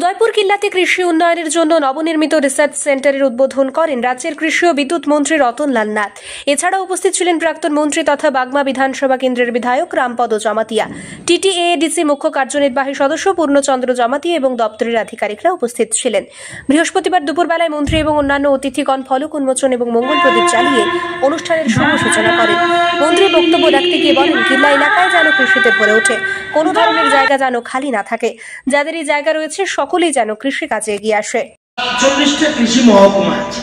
উদয়পুর কিল্লাতে কৃষি উন্নয়নের জন্য নবনির্মিত রিসার্চ সেন্টারের উদ্বোধন করেন রাজ্যের কৃষি ও বিদ্যুৎ মন্ত্রী রতনলাল নাথ। এছাড়াও উপস্থিত ছিলেন প্রাক্তন মন্ত্রী তথা বাগমা বিধানসভা কেন্দ্রের বিধায়ক রামপদ জমাতিয়া, টিটিএডিসি মুখ্য কার্যনির্বাহী সদস্য পূর্ণচন্দ্র জমাতিয়া এবং দপ্তরের আধিকারিকরা উপস্থিত ছিলেন। বৃহস্পতিবার দুপুরবেলায় মন্ত্রী এবং অন্যান্য অতিথিগণ ফলক উন্মোচন এবং মঙ্গল প্রদীপ জ্বালিয়ে অনুষ্ঠানের শুভ সূচনা করেন। মন্ত্রী বক্তব্য রাখতে গিয়ে বলেন, কিল্লা এলাকায় যেন কৃষিতে ভরে ওঠে, কোনো ধরনের জায়গা যেন খালি না থাকে, যাদের এই জায়গা রয়েছে সকলেই যেন কৃষি কাজে এগিয়ে আসে। 40টা কৃষি মহকুমা আছে,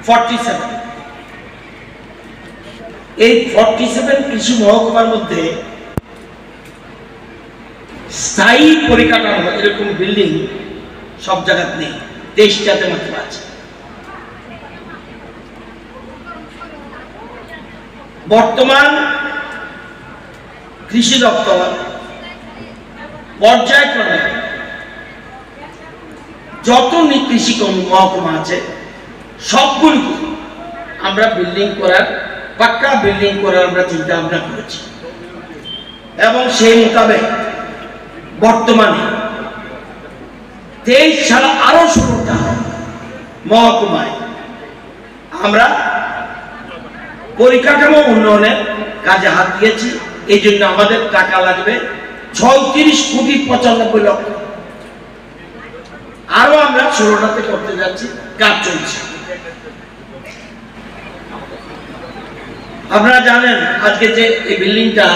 47। এই 47 কৃষি মহকুমার মধ্যে স্থায়ী পরিকাঠামো এরকম বিল্ডিং সব জায়গাতে নেই, 23টাতে মাত্র আছে। বর্তমান কৃষি দপ্তর পর্যায়ক্রমে যত কৃষি মহকুমা আছে সবগুলিকে আমরা বিল্ডিং করার, পাক্কা বিল্ডিং করার আমরা চিন্তা ভাবনা করেছি এবং সেই মোতাবেক বর্তমানে 23 ছাড়া আরো 16টা মহকুমায় আমরা পরিকাঠামো উন্নয়নের কাজে হাত দিয়েছি। এই জন্য আমাদের টাকা লাগবে 36,95,00,000। আরো আমরা 16টাতে করতে যাচ্ছি, কাজ চলছে। আপনারা জানেন আজকে যে এই বিল্ডিংটা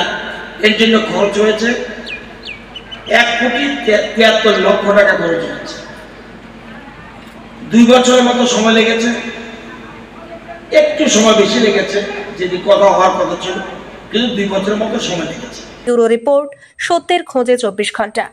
এর জন্য খরচ হয়েছে 1,73,00,000 টাকা খরচ হয়েছে। 2 বছরের মতো সময় লেগেছে, একটু সময় বেশি লেগেছে, যদি কথা হওয়ার কথা ছিল, কিন্তু 2 বছরের মতো সময় লেগেছে। ব্যুরো রিপোর্ট, সত্যের খোঁজে 24 ঘন্টা।